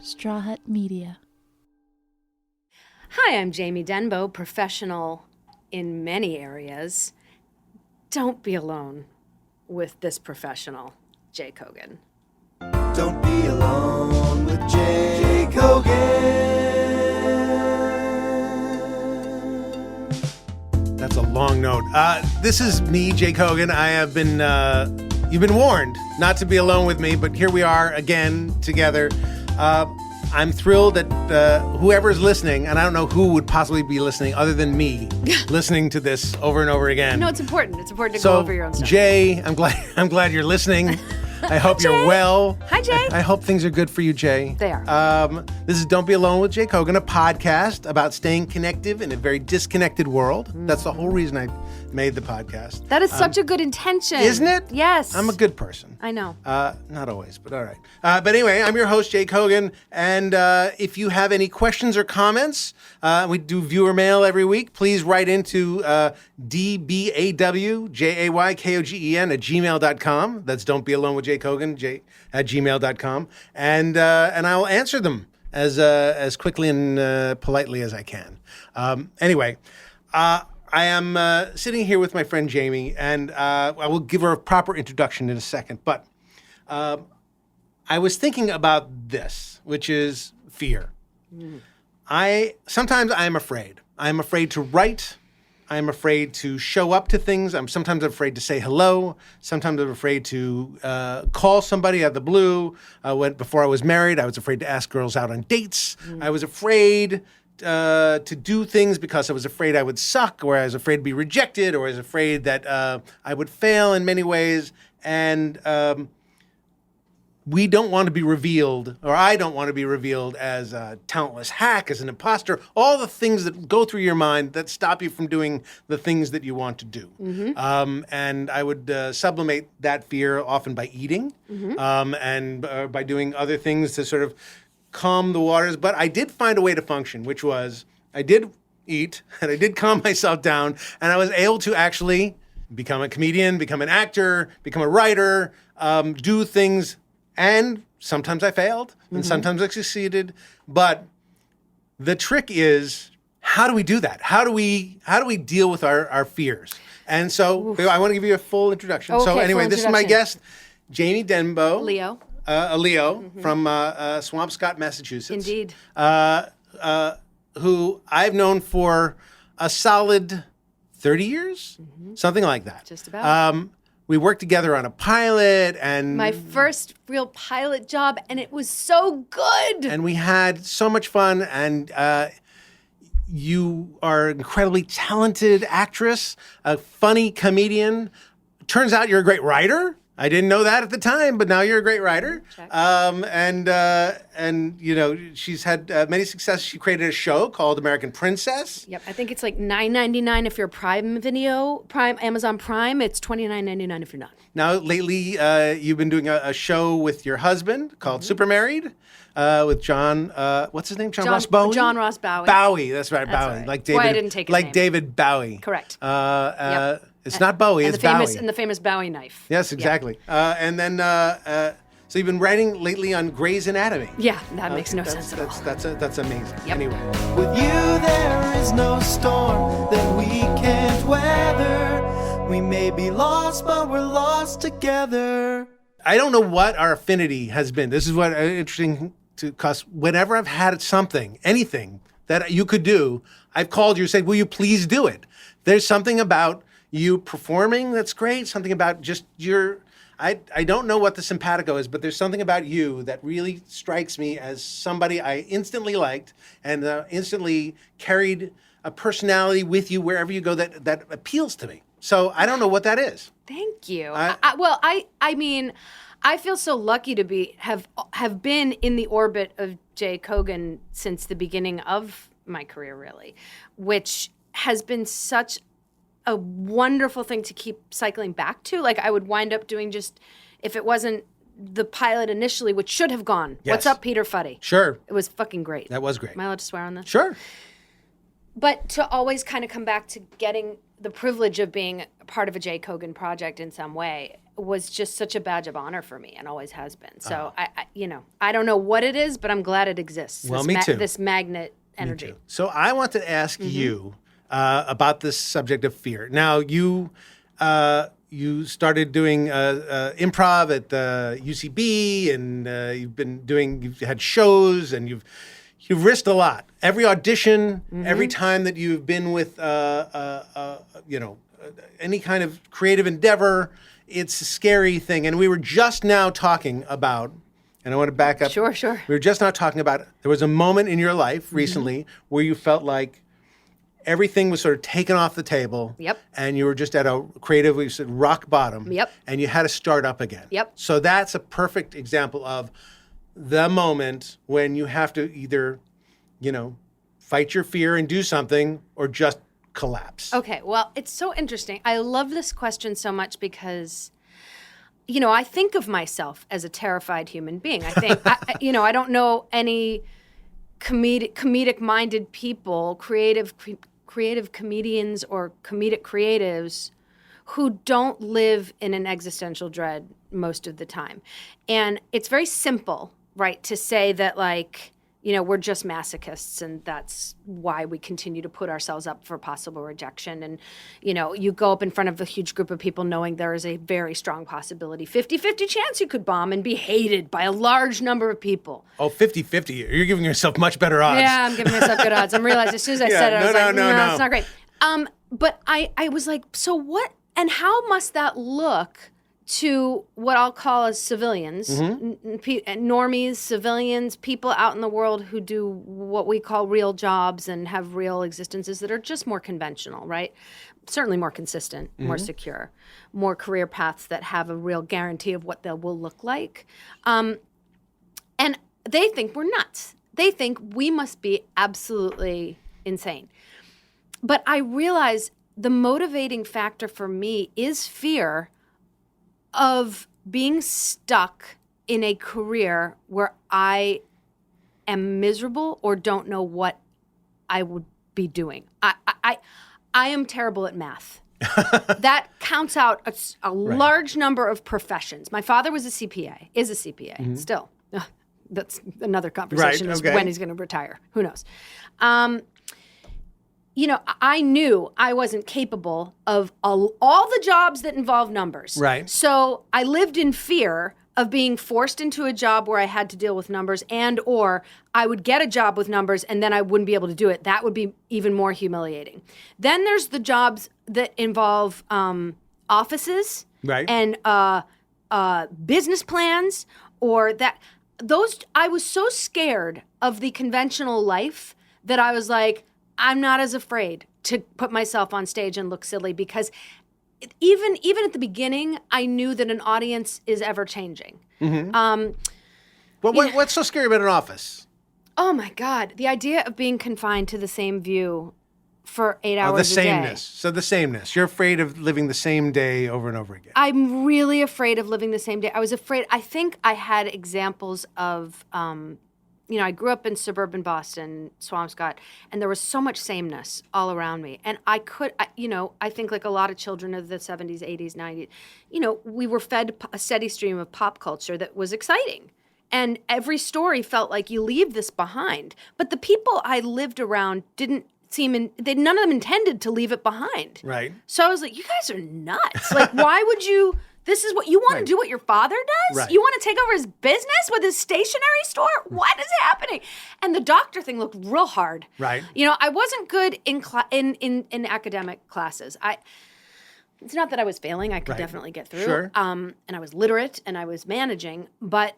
Straw Hut Media. Hi, I'm Jamie Denbo, professional in many areas. Don't be alone with this professional, Jay Kohan. Don't be alone with Jay Kohan. That's a long note. This is me, Jay Kohan. I have been, you've been warned not to be alone with me, but here we are again together. I'm thrilled that whoever's listening, and I don't know who would possibly be listening other than me, listening to this over and over again. No, it's important. It's important to go over your own stuff. Jay, I'm glad you're listening. I hope you're well. Hi, Jay. I hope things are good for you, Jay. They are. This is Don't Be Alone with Jay Kohan, a podcast about staying connected in a very disconnected world. That's the whole reason I made the podcast. That is such a good intention. Isn't it? Yes. I'm a good person. I know. Not always, but all right. But anyway, I'm your host, Jay Kohan, and if you have any questions or comments, we do viewer mail every week. Please write into dbawjaykogen at gmail.com. That's Don't Be Alone with Jay Kohan, at gmail.com. And I'll answer them as quickly and politely as I can. Anyway, I am sitting here with my friend Jamie, and I will give her a proper introduction in a second. But I was thinking about this, which is fear. Sometimes I'm afraid. I'm afraid to write. I'm afraid to show up to things. Sometimes I'm afraid to say hello. Sometimes I'm afraid to call somebody out of the blue. Before I was married, I was afraid to ask girls out on dates. I was afraid to do things because I was afraid I would suck, or I was afraid to be rejected, or I was afraid that I would fail in many ways. And we don't want to be revealed, or I don't want to be revealed as a talentless hack, as an imposter, all the things that go through your mind that stop you from doing the things that you want to do. And I would sublimate that fear often by eating and by doing other things to sort of calm the waters. But I did find a way to function, which was I did eat and I did calm myself down, and I was able to actually become a comedian, become an actor, become a writer, do things. And sometimes I failed, and sometimes I succeeded. But the trick is, how do we do that? How do we deal with our fears? And so I want to give you a full introduction. Okay, so anyway, full this is my guest, Jamie Denbo. Leo. A Leo from Swampscott, Massachusetts. Indeed. Who I've known for a solid 30 years, something like that. Just about. We worked together on a pilot, and My first real pilot job, and it was so good. and we had so much fun. And you are an incredibly talented actress, a funny comedian. Turns out you're a great writer. I didn't know that at the time, but now you're a great writer. Check. And you know, she's had many successes. She created a show called American Princess. Yep, I think it's like $9.99 if you're Amazon Prime. It's $29.99 if you're not. Now, lately, you've been doing a show with your husband called Super Married with John. What's his name? Ross Bowie. John Ross Bowie. Bowie. That's right. That's Bowie. right. Like David. Why I didn't take his like name. David Bowie. Correct. Yep. It's not Bowie. And It's the famous Bowie. and the famous Bowie knife. Yes, exactly. And then, so you've been writing lately on Grey's Anatomy. Yeah, that makes no sense at all. That's amazing. Yep. Anyway. With you there is no storm that we can't weather. We may be lost, but we're lost together. I don't know what our affinity has been. This is what interesting to, because whenever I've had something, anything that you could do, I've called you and said, will you please do it? There's something about you performing that's great, something about just I don't know what the simpatico is, but there's something about you that really strikes me as somebody I instantly liked and instantly carried a personality with you wherever you go that appeals to me. So I don't know what that is. Thank you. I mean, I feel so lucky to have been in the orbit of Jay Kohan since the beginning of my career, really, which has been such a wonderful thing to keep cycling back to. Like, I would wind up doing just, if it wasn't the pilot initially, which should have gone. Yes. What's up, Peter Fuddy? Sure. It was fucking great. That was great. Am I allowed to swear on this? Sure. But to always kind of come back to getting the privilege of being part of a Jay Kohan project in some way was just such a badge of honor for me and always has been. So I don't know what it is, but I'm glad it exists. Well, me too. This magnet energy. Me too. So I want to ask you about this subject of fear. Now you started doing improv at the UCB, and you've had shows, and you've risked a lot. Every audition, every time that you've been with any kind of creative endeavor, it's a scary thing. And we were just now talking about, and I want to back up. Sure. We were just now talking about, there was a moment in your life recently where you felt like everything was sort of taken off the table. Yep. And you were just at a creative, we said, rock bottom. Yep. And you had to start up again. Yep. So that's a perfect example of the moment when you have to either, fight your fear and do something, or just collapse. Okay, well, it's so interesting. I love this question so much because, I think of myself as a terrified human being. I think, I don't know any comedic-minded people, creative comedians or comedic creatives who don't live in an existential dread most of the time. And it's very simple, right, to say that, we're just masochists, and that's why we continue to put ourselves up for possible rejection. And, you go up in front of a huge group of people knowing there is a very strong possibility, 50-50 chance you could bomb and be hated by a large number of people. Oh, 50-50. You're giving yourself much better odds. Yeah, I'm giving myself good odds. I'm realizing as soon as I said it, I was no, it's not great. But I was like, so what, and how must that look to what I'll call as civilians, normies, civilians, people out in the world who do what we call real jobs and have real existences that are just more conventional, right? Certainly more consistent, more secure, more career paths that have a real guarantee of what they will look like. And they think we're nuts. They think we must be absolutely insane. But I realize the motivating factor for me is fear of being stuck in a career where I am miserable or don't know what I would be doing. I am terrible at math. That counts out a large number of professions. My father was a CPA, is a CPA still. That's another conversation, is when he's going to retire. Who knows? I knew I wasn't capable of all the jobs that involve numbers. Right. So I lived in fear of being forced into a job where I had to deal with numbers, and or I would get a job with numbers and then I wouldn't be able to do it. That would be even more humiliating. Then there's the jobs that involve offices and business plans, or that. Those, I was so scared of the conventional life that I was like, I'm not as afraid to put myself on stage and look silly, because even at the beginning, I knew that an audience is ever changing. What's so scary about an office? Oh my God, the idea of being confined to the same view for 8 hours a day. The sameness. So the sameness. You're afraid of living the same day over and over again. I'm really afraid of living the same day. I was afraid. I think I had examples of, I grew up in suburban Boston, Swampscott, and there was so much sameness all around me. And I think like a lot of children of the 70s, 80s, 90s, we were fed a steady stream of pop culture that was exciting. And every story felt like you leave this behind. But the people I lived around none of them intended to leave it behind. Right. So I was like, you guys are nuts. Like, why would you, this is what, you want to do what your father does? Right. You want to take over his business with his stationery store? What is happening? And the doctor thing looked real hard. Right. I wasn't good in academic classes. It's not that I was failing. I could definitely get through. Sure. And I was literate and I was managing, but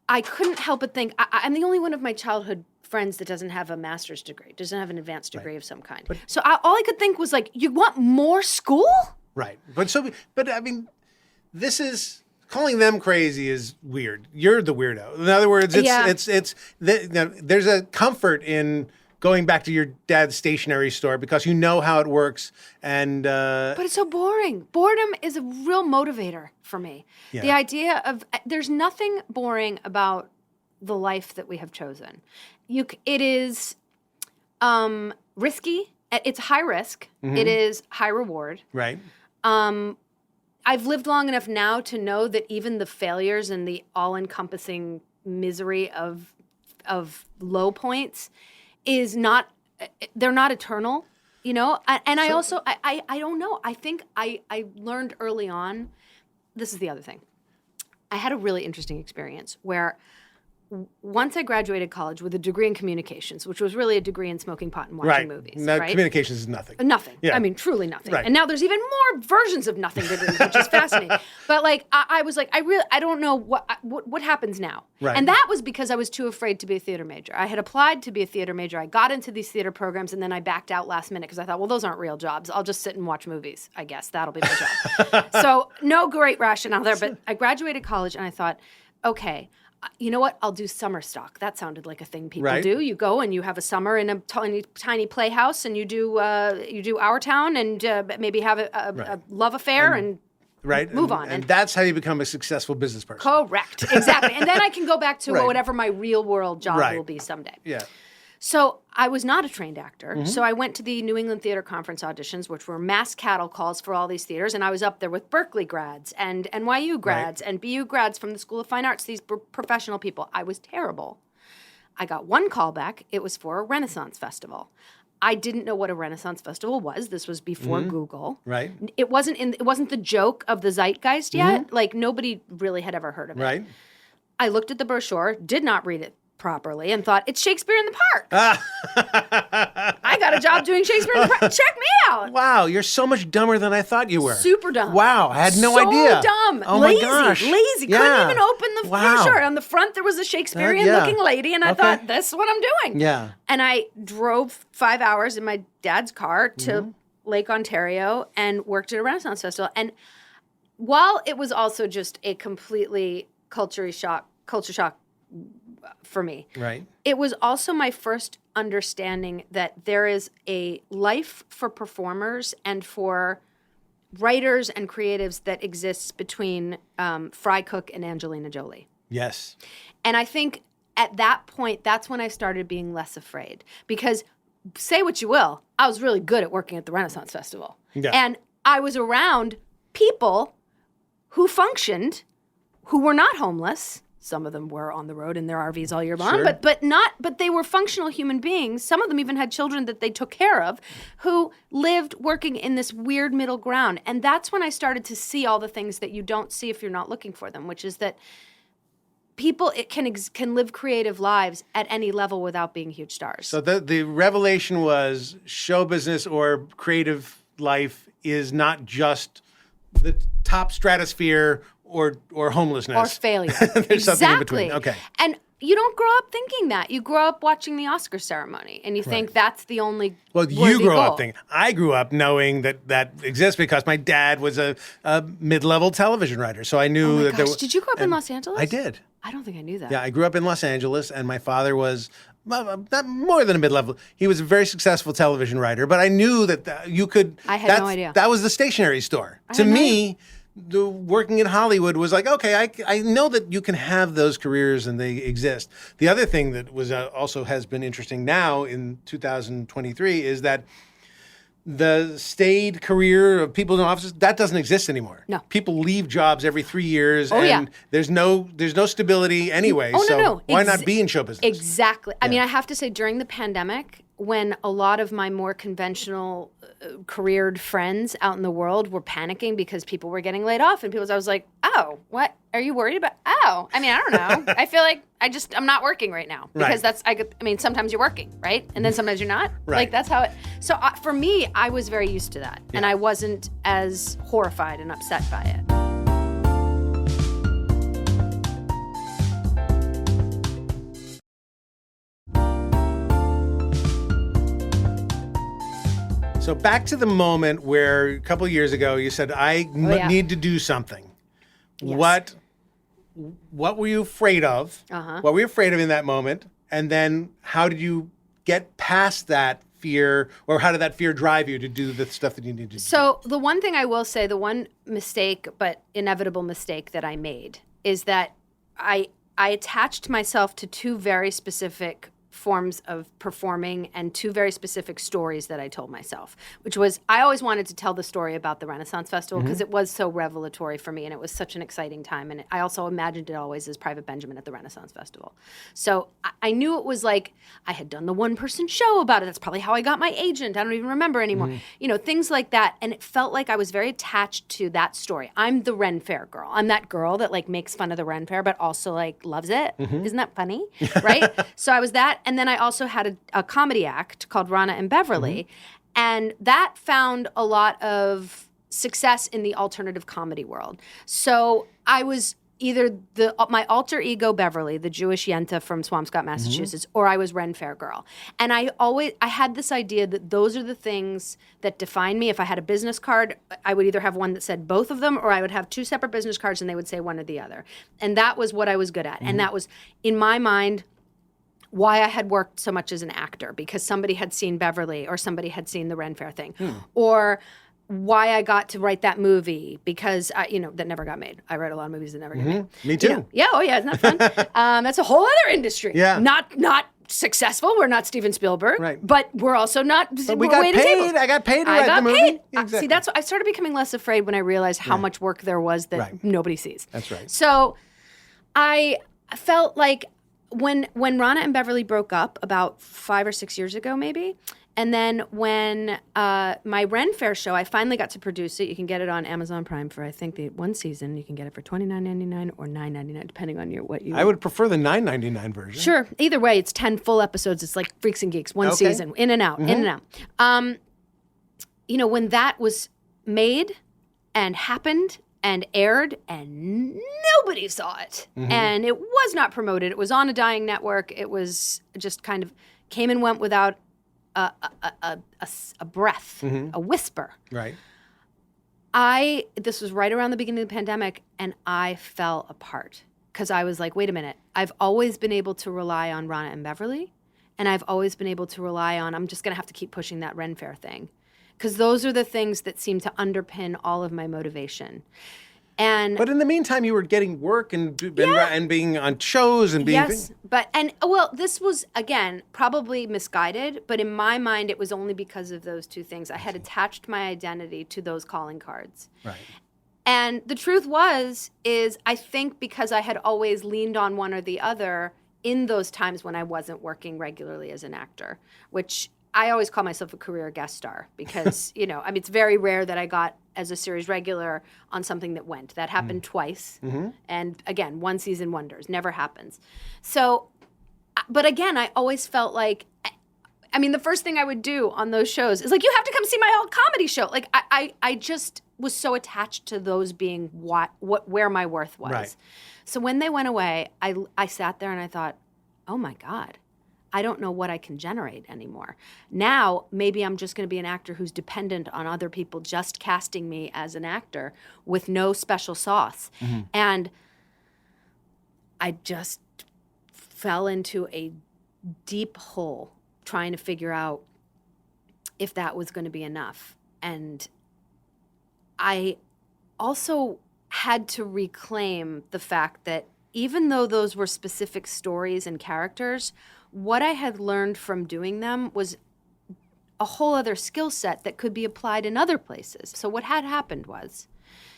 I couldn't help but think, I'm the only one of my childhood friends that doesn't have a master's degree, doesn't have an advanced degree of some kind. So all I could think was like, you want more school? Right. But I mean, this is, calling them crazy is weird. You're the weirdo. In other words, there's a comfort in going back to your dad's stationery store because you know how it works. And but it's so boring. Boredom is a real motivator for me. Yeah. The idea of, there's nothing boring about the life that we have chosen. It is risky. It's high risk. It is high reward. Right. I've lived long enough now to know that even the failures and the all-encompassing misery of low points is not, they're not eternal, you know? And I also, I don't know. I think I learned early on, this is the other thing. I had a really interesting experience where once I graduated college with a degree in communications, which was really a degree in smoking pot and watching movies. No, right? Communications is nothing. Nothing. Yeah. I mean, truly nothing. Right. And now there's even more versions of nothing degrees, which is fascinating. But like, I was like, I don't know what happens now. Right. And that was because I was too afraid to be a theater major. I had applied to be a theater major. I got into these theater programs, and then I backed out last minute because I thought, well, those aren't real jobs. I'll just sit and watch movies. I guess that'll be my job. So no great rationale there. But I graduated college, and I thought, okay, you know what? I'll do summer stock. That sounded like a thing people do. You go and you have a summer in a tiny playhouse, and you do Our Town, and maybe have a love affair and move on. And that's how you become a successful business person. Correct. Exactly. And then I can go back to Right. whatever my real world job Right. will be someday. Yeah. So I was not a trained actor. So I went to the New England Theater Conference auditions, which were mass cattle calls for all these theaters. And I was up there with Berkeley grads and NYU grads and BU grads from the School of Fine Arts, these professional people. I was terrible. I got one call back. It was for a Renaissance Festival. I didn't know what a Renaissance Festival was. This was before Google. Right. It wasn't the joke of the zeitgeist yet. Like nobody really had ever heard of it. Right. I looked at the brochure, did not read it properly, and thought, it's Shakespeare in the Park. I got a job doing Shakespeare in the Park. Check me out. Wow, you're so much dumber than I thought you were. Super dumb. Wow, I had no so idea. Dumb. Oh lazy, my gosh. Lazy. Yeah. Couldn't even open the Wow. brochure. On the front, there was a Shakespearean-looking lady, and I Okay. thought, this is what I'm doing. Yeah. And I drove 5 hours in my dad's car to Lake Ontario and worked at a Renaissance Festival. And while it was also just a completely culture shock for me, Right. it was also my first understanding that there is a life for performers and for writers and creatives that exists between Fry Cook and Angelina Jolie. Yes. And I think at that point, that's when I started being less afraid. Because say what you will, I was really good at working at the Renaissance Festival. Yeah. And I was around people who functioned, who were not homeless. Some of them were on the road in their RVs all year long, Sure. but they were functional human beings. Some of them even had children that they took care of who lived working in this weird middle ground. And that's when I started to see all the things that you don't see if you're not looking for them, which is that people can live creative lives at any level without being huge stars. So the revelation was show business or creative life is not just the top stratosphere or homelessness. Or failure. There's something in Exactly. between. Okay. And you don't grow up thinking that. You grow up watching the Oscar ceremony, and you think that's the only Well, you worthy grow goal. up thinking. I grew up knowing that exists because my dad was a mid-level television writer. So I knew Oh my that there gosh, was. did you grow up in Los Angeles? I did. I don't think I knew that. Yeah, I grew up in Los Angeles, and my father was not more than a mid-level. He was a very successful television writer, but I knew that you could. I had no idea. That was the stationery store. To had no me, the working in Hollywood was like, okay, I know that you can have those careers and they exist. The other thing that was also has been interesting now in 2023 is that the staid career of people in offices, that doesn't exist anymore. No. People leave jobs every 3 years Oh, and yeah. there's no stability anyway. Oh, so no. why not be in show business? Exactly. I mean, I have to say, during the pandemic, when a lot of my more conventional careered friends out in the world were panicking because people were getting laid off, and I was like, oh, what? Are you worried about? Oh, I mean, I don't know. I feel like I'm not working right now because Right. I mean, sometimes you're working, right? And then sometimes you're not. Right. Like, that's how it, so for me, I was very used to that. And Yeah. I wasn't as horrified and upset by it. So back to the moment where a couple of years ago you said, I yeah. need to do something. Yes. What were you afraid of? Uh-huh. What were you afraid of in that moment? And then how did you get past that fear, or how did that fear drive you to do the stuff that you needed to do? So the one thing I will say, the one mistake, but inevitable mistake that I made is that I attached myself to two very specific forms of performing and 2 very specific stories that I told myself, which was I always wanted to tell the story about the Renaissance Festival because it was so revelatory for me and it was such an exciting time. And I also imagined it always as Private Benjamin at the Renaissance Festival. So I knew it was like I had done the one-person show about it. That's probably how I got my agent. I don't even remember anymore. You know, things like that. And it felt like I was very attached to that story. I'm the Ren Fair girl. I'm that girl that like makes fun of the Ren Fair, but also like loves it. Isn't that funny? Right? So I was that. And then I also had a comedy act called Rana and Beverly. And that found a lot of success in the alternative comedy world. So I was either my alter ego Beverly, the Jewish Yenta from Swampscott, Massachusetts, or I was Ren Fair girl. And I had this idea that those are the things that define me. If I had a business card, I would either have one that said both of them, or I would have 2 separate business cards and they would say one or the other. And that was what I was good at. And that was, in my mind, why I had worked so much as an actor, because somebody had seen Beverly or somebody had seen the Ren Fair thing. Or why I got to write that movie, because that never got made. I write a lot of movies that never get made. Me too. You know? Yeah, oh yeah, isn't that fun? That's a whole other industry. Yeah. Not successful. We're not Steven Spielberg, right? But we're also not. But we got paid. I got paid to write the movie. Paid. Exactly. See, that's I started becoming less afraid when I realized how much work there was that nobody sees. That's right. So I felt like when Rana and Beverly broke up about 5 or 6 years ago, maybe. And then when my Ren Fair show, I finally got to produce it. You can get it on Amazon Prime for, I think, the 1 season. You can get it for $29.99 or $9.99, depending on what you. I would prefer the $9.99 version. Sure. Either way, it's 10 full episodes. It's like Freaks and Geeks, one season, in and out, in and out. When that was made and happened and aired and nobody saw it, and it was not promoted. It was on a dying network. It was just kind of came and went without a breath, a whisper. Right. This was right around the beginning of the pandemic, and I fell apart because I was like, wait a minute. I've always been able to rely on Rana and Beverly, and I've always been able to rely on, I'm just going to have to keep pushing that Ren Fair thing, because those are the things that seem to underpin all of my motivation. But in the meantime, you were getting work and being on shows and being. Yes, this was, again, probably misguided, but in my mind, it was only because of those 2 things. I had attached my identity to those calling cards. Right. And the truth is I think because I had always leaned on one or the other in those times when I wasn't working regularly as an actor, which I always call myself a career guest star because, it's very rare that I got as a series regular on something that went. That happened twice. And again, 1 season wonders, never happens. So, but again, I always felt like, the first thing I would do on those shows is like, you have to come see my old comedy show. Like, I just was so attached to those being where my worth was. Right. So when they went away, I sat there and I thought, oh my God, I don't know what I can generate anymore. Now, maybe I'm just going to be an actor who's dependent on other people just casting me as an actor with no special sauce. And I just fell into a deep hole trying to figure out if that was going to be enough. And I also had to reclaim the fact that even though those were specific stories and characters, what I had learned from doing them was a whole other skill set that could be applied in other places. So what had happened was,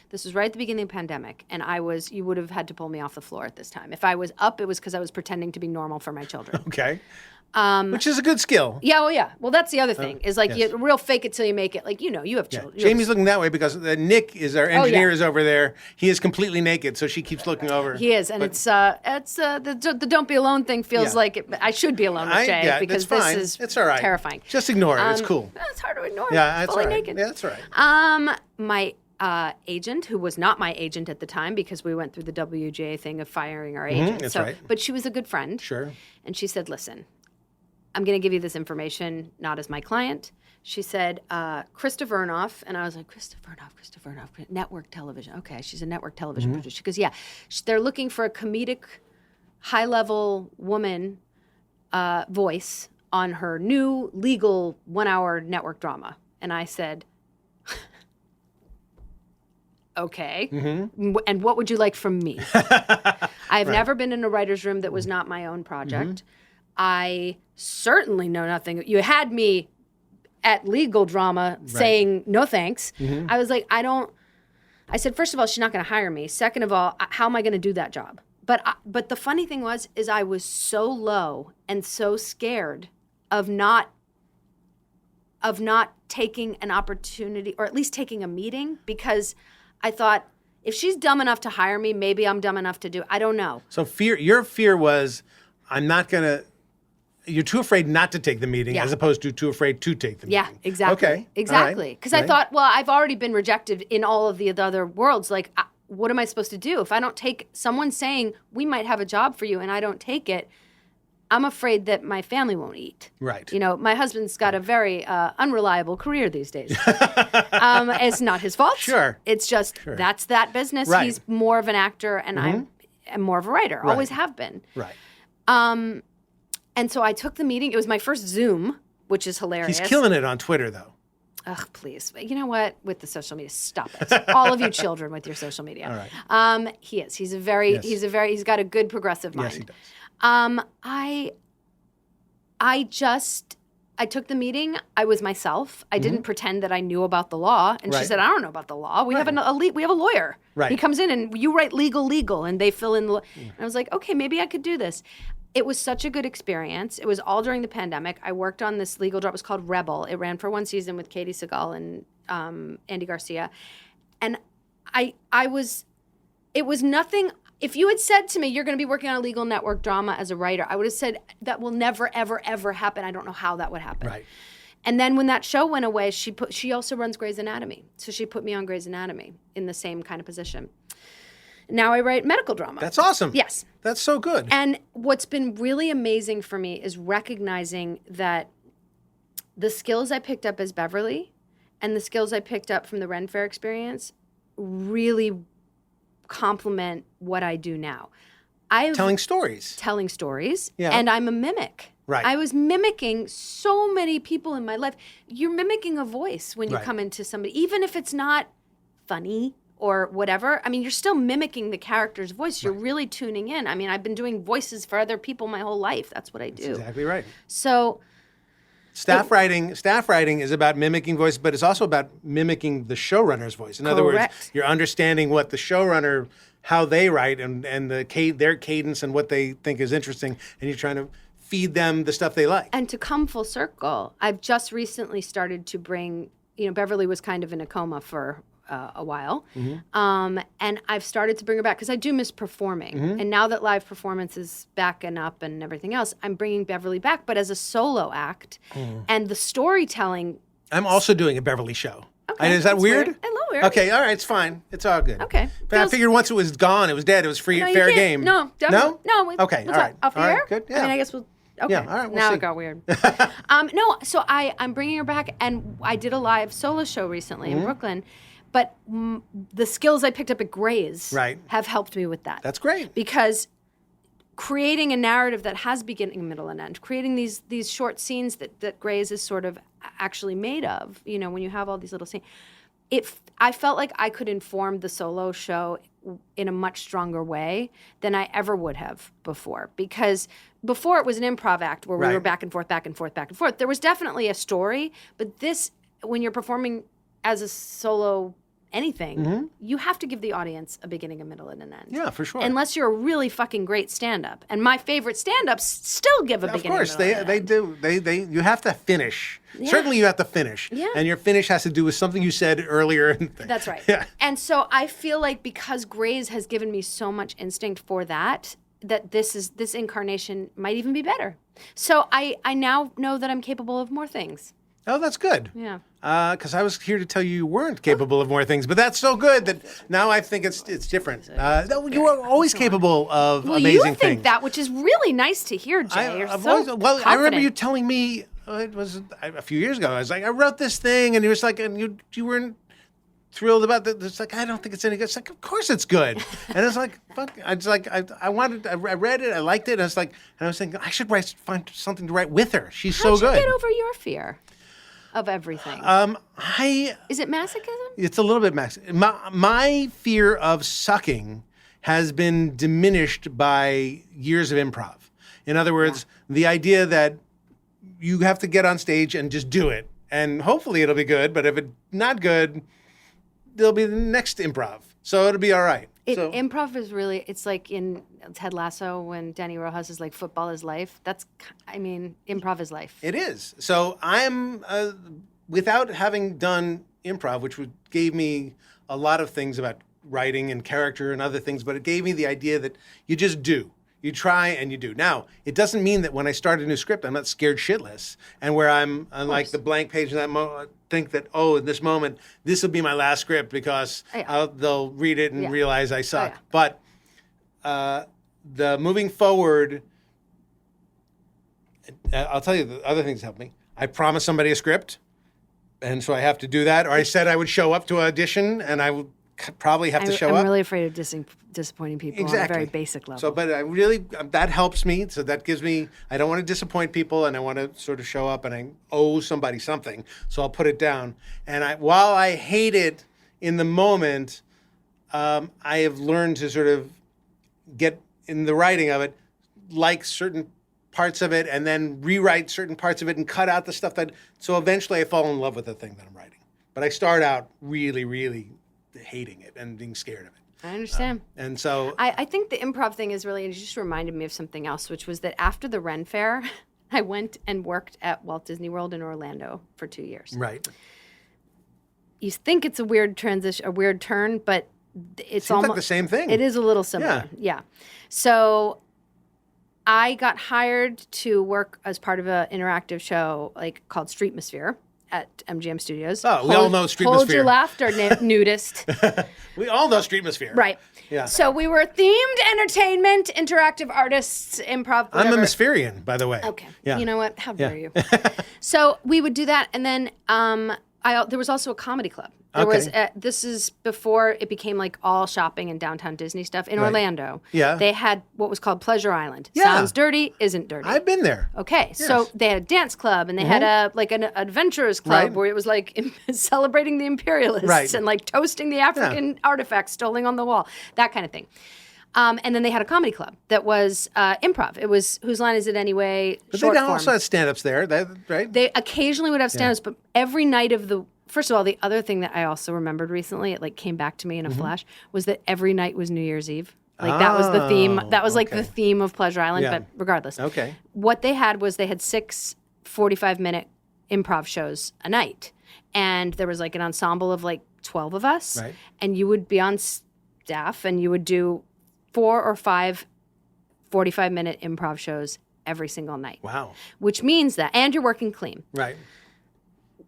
this was right at the beginning of the pandemic, and you would have had to pull me off the floor at this time. If I was up, it was because I was pretending to be normal for my children. Okay. Which is a good skill. Yeah, well, yeah. Well, that's the other thing, is like, you real fake it till you make it. Like, you have children. Yeah. Jamie's looking that way because Nick is our engineer is over there. He is completely naked, so she keeps looking over. He is, and it's the don't be alone thing feels like I should be alone with Jay because this is all right. terrifying. Just ignore it. It's cool. It's hard to ignore. Yeah, that's fully all right. naked. Yeah, that's all right. My agent, who was not my agent at the time because we went through the WGA thing of firing our agent. That's right. But she was a good friend. Sure. And she said, listen, I'm going to give you this information, not as my client. She said, Krista Vernoff. And I was like, Krista Vernoff, network television. Okay, she's a network television producer. She goes, yeah, they're looking for a comedic, high-level woman voice on her new legal 1-hour network drama. And I said, okay. And what would you like from me? I've never been in a writer's room that was not my own project. I certainly know nothing. You had me at legal drama saying no thanks. I was like, I said, first of all, she's not going to hire me. Second of all, how am I going to do that job? But the funny thing is I was so low and so scared of not taking an opportunity, or at least taking a meeting, because I thought, if she's dumb enough to hire me, maybe I'm dumb enough to do it. I don't know. So your fear was, you're too afraid not to take the meeting as opposed to too afraid to take the meeting. Yeah, exactly. Okay. Exactly. Because I thought, well, I've already been rejected in all of the other worlds. Like, what am I supposed to do? If I don't take, someone saying, we might have a job for you, and I don't take it, I'm afraid that my family won't eat. Right. You know, my husband's got a very unreliable career these days. It's not his fault. Sure. It's just, that's that business. Right. He's more of an actor, and I'm more of a writer. Always have been. Right. And so I took the meeting. It was my first Zoom, which is hilarious. He's killing it on Twitter, though. Ugh, please. You know what? With the social media, stop it. All of you children with your social media. All right. He is. He's got a good progressive mind. Yes, he does. I took the meeting. I was myself. I didn't pretend that I knew about the law. And she said, I don't know about the law. We have we have a lawyer. Right. He comes in and you write legal, and they fill in the. And I was like, okay, maybe I could do this. It was such a good experience. It was all during the pandemic. I worked on this legal drama. It was called Rebel. It ran for one season with Katie Seagal and Andy Garcia. And it was nothing. If you had said to me, you're going to be working on a legal network drama as a writer, I would have said, that will never, ever, ever happen. I don't know how that would happen. Right. And then when that show went away, she also runs Grey's Anatomy. So she put me on Grey's Anatomy in the same kind of position. Now I write medical drama. That's awesome. Yes. That's so good. And what's been really amazing for me is recognizing that the skills I picked up as Beverly and the skills I picked up from the Ren Fair experience really complement what I do now. Telling stories. Yeah. And I'm a mimic. Right. I was mimicking so many people in my life. You're mimicking a voice when you come into somebody, even if it's not funny or whatever. I mean, you're still mimicking the character's voice. You're really tuning in. I mean, I've been doing voices for other people my whole life. That's what I do. That's exactly right. So staff writing is about mimicking voice, but it's also about mimicking the showrunner's voice. In other words, you're understanding what the showrunner, how they write and their cadence and what they think is interesting, and you're trying to feed them the stuff they like. And to come full circle, I've just recently started to bring, Beverly was kind of in a coma for a while. And I've started to bring her back because I do miss performing. And now that live performance is back and up and everything else, I'm bringing Beverly back, but as a solo act. And the storytelling. I'm also doing a Beverly show. Okay, is that weird? A little weird. Okay, all right, it's fine. It's all good. Okay. But I figured once it was gone, it was dead. It was fair game. No, definitely. No? Okay, all right. Off the all air? Right, good, yeah. I mean, I guess we'll... Okay. Yeah, all right, we'll now see. It got weird. No, so I'm bringing her back, and I did a live solo show recently in Brooklyn, but the skills I picked up at Grey's have helped me with that. That's great. Because creating a narrative that has beginning, middle, and end, creating these short scenes that Grey's is sort of actually made of, when you have all these little scenes, I felt like I could inform the solo show in a much stronger way than I ever would have before. Because before it was an improv act where we were back and forth, back and forth, back and forth. There was definitely a story, but this, when you're performing as a solo anything, you have to give the audience a beginning, a middle, and an end. Yeah, for sure. Unless you're a really fucking great stand-up. And my favorite stand-ups still give a beginning, of course, middle, and an they end. do. You have to finish. Yeah. Certainly you have to finish. Yeah. And your finish has to do with something you said earlier. That's right. Yeah. And so I feel like because Grey's has given me so much instinct for that this incarnation might even be better. So I now know that I'm capable of more things. Oh, that's good. Yeah. Because I was here to tell you weren't capable of more things, but that's so good that now I think it's different. No, you were always capable of amazing things. Well, you think that, which is really nice to hear, Jay. You're so I remember you confident. telling me it was a few years ago. I was like, I wrote this thing, and you was like, and you weren't thrilled about that. It's like, I don't think it's any good. It's like, of course it's good. And it's like, fuck. I read it, I liked it. And I was thinking, I should find something to write with her. She's so good. How'd you get over your fear of everything? Is it masochism? It's a little bit my fear of sucking has been diminished by years of improv. In other words, the idea that you have to get on stage and just do it. And hopefully it'll be good, but if it's not good, there'll be the next improv. So it'll be all right. Improv is really, it's like in Ted Lasso when Danny Rojas is like, football is life. Improv is life. It is. So I'm, without having done improv, which gave me a lot of things about writing and character and other things, but it gave me the idea that you just do. You try and you do. Now, it doesn't mean that when I start a new script, I'm not scared shitless. And where I'm on like the blank page in that think that, in this moment, this will be my last script because they'll read it and realize I suck. But the moving forward, I'll tell you the other things help me. I promised somebody a script, and so I have to do that. Or I said I would show up to audition, and I would probably have to show up. I'm really afraid of disappointing people on a very basic level. So, but I really, that helps me. So that gives me, I don't want to disappoint people, and I want to sort of show up, and I owe somebody something. So I'll put it down. And while I hate it in the moment, I have learned to sort of get in the writing of it, like certain parts of it, and then rewrite certain parts of it and cut out the stuff so eventually I fall in love with the thing that I'm writing. But I start out really, really hating it and being scared of it. I understand. And so I think the improv thing is really, it just reminded me of something else, which was that after the Ren Fair, I went and worked at Walt Disney World in Orlando for 2 years. Right. You think it's a weird transition, a weird turn, but it's Seems almost like the same thing. It is a little similar. Yeah. So I got hired to work as part of an interactive show called Streetmosphere at MGM Studios. Oh, we all know Streetmosphere. Hold your laughter, nudist. We all know Streetmosphere. Right. Yeah. So we were themed entertainment, interactive artists, improv, whatever. I'm a Misferian, by the way. Okay. Yeah. You know what? How dare you? So we would do that, and then there was also a comedy club. There was this is before it became like all shopping and downtown Disney stuff in Orlando. Yeah. They had what was called Pleasure Island. Yeah. Sounds dirty, isn't dirty. I've been there. Okay, so they had a dance club and they had an adventurers club where it was like celebrating the imperialists and like toasting the African artifacts stolen on the wall, that kind of thing. And then they had a comedy club that was improv. It was Whose Line Is It Anyway? But they also had stand-ups there, right? They occasionally would have stand-ups, but every night of the... First of all, the other thing that I also remembered recently, it came back to me in a flash, was that every night was New Year's Eve. That was the theme. That was the theme of Pleasure Island, but regardless. Okay. What they had was they had 6 45-minute improv shows a night. And there was an ensemble of 12 of us. Right. And you would be on staff and you would do 4 or 5 45-minute improv shows every single night. Wow. Which means that, and you're working clean. Right.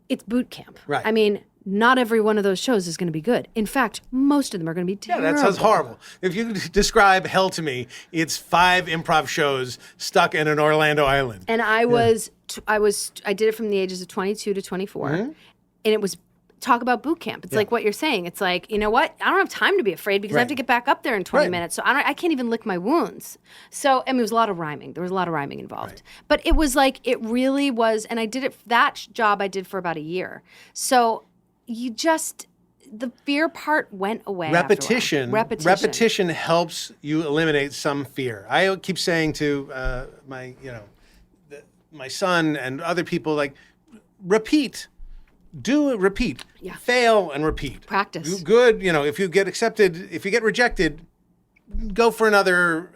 It's boot camp. Right. I mean, not every one of those shows is going to be good. In fact, most of them are going to be terrible. Yeah, that sounds horrible. If you describe hell to me, it's 5 improv shows stuck in an Orlando island. And I did it from the ages of 22 to 24. And it was talk about boot camp. It's like what you're saying. It's like, you know what? I don't have time to be afraid because I have to get back up there in 20 minutes. So I can't even lick my wounds. So, it was a lot of rhyming. There was a lot of rhyming involved. Right. But it was it really was, and I did it, that job I did for about a year. So the fear part went away. Repetition helps you eliminate some fear. I keep saying to my son and other people, repeat. Do it, repeat. Yeah. Fail and repeat. Practice. Do good, if you get accepted, if you get rejected, go for another,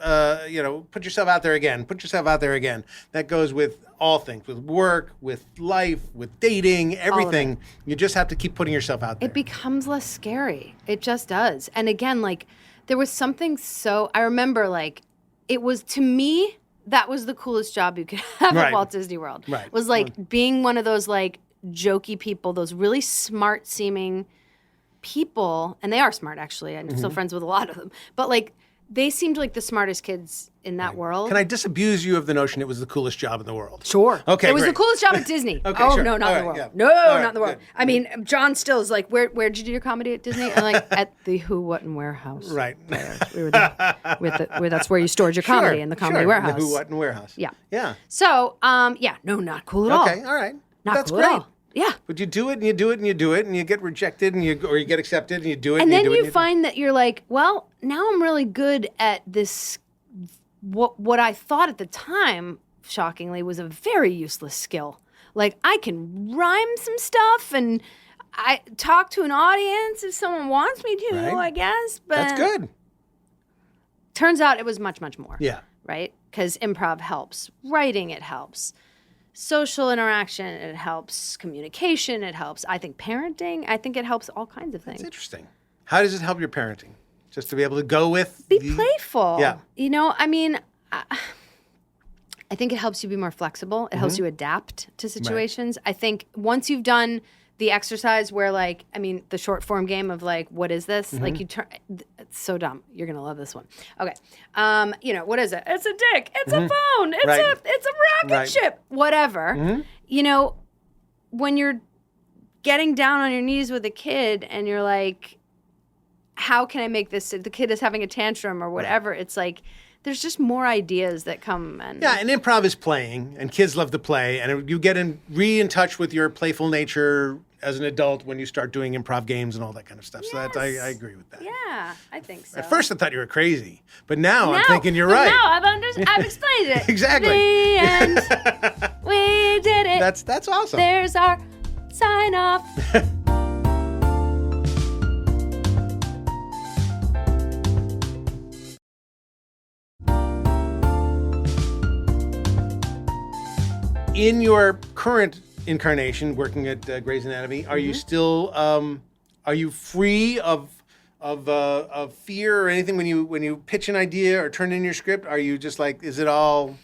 put yourself out there again. Put yourself out there again. That goes with all things, with work, with life, with dating, everything. You just have to keep putting yourself out there. It becomes less scary. It just does. And again, there was something I remember, it was, to me, that was the coolest job you could have at Walt Disney World. Right. It was being one of those, jokey people, those really smart seeming people, and they are smart actually. I'm still friends with a lot of them, but they seemed like the smartest kids in that world. Can I disabuse you of the notion it was the coolest job in the world? Sure. Okay, it was great. the coolest job at Disney. Okay, oh sure. no, not All in the right, world. yeah. No, All right, not in the world. good. I mean, John Still's where'd you do your comedy at Disney? And at the Who, What, and Warehouse. Right. We were there that's where you stored your comedy in the comedy warehouse. The Who, What, and Warehouse. Yeah. Yeah. So, not cool at all. Okay, all right. Not That's cool great. at all. Yeah. But you do it and you do it and you do it and you get rejected or you get accepted and you do it and and then you do it. You find that you're well, now I'm really good at this what I thought at the time, shockingly, was a very useless skill. Like, I can rhyme some stuff and I talk to an audience if someone wants me to, Right. I guess. But That's good. turns out it was much, much more. Yeah. Right? Because improv helps. Writing, it helps. Social interaction, it helps. Communication, it helps. I think parenting, I think it helps all kinds of things. It's interesting. How does it help your parenting? Just to be able to go with Be playful. Yeah. You know, I mean, I think it helps you be more flexible. It helps you adapt to situations. I think once you've done the exercise where, like, I mean, the short form game of, like, what is this? Like, you turn, it's so dumb. You're going to love this one. Okay. You know, what is it? It's a dick. It's a phone. It's Right. it's a rocket ship. Whatever. You know, when you're getting down on your knees with a kid and you're like, how can I make this? The kid is having a tantrum or whatever. It's like, there's just more ideas that come. And Yeah, and improv is playing, and kids love to play, and you get in touch with your playful nature as an adult when you start doing improv games and all that kind of stuff. So that I agree with that. Yeah, I think so. At first, I thought you were crazy, but now I'm thinking you're right. Now I've explained it. Exactly. The end. We did it. That's awesome. There's our sign off. In your current incarnation, working at Grey's Anatomy, are you still are you free of fear or anything when you pitch an idea or turn in your script? Are you just like, is it all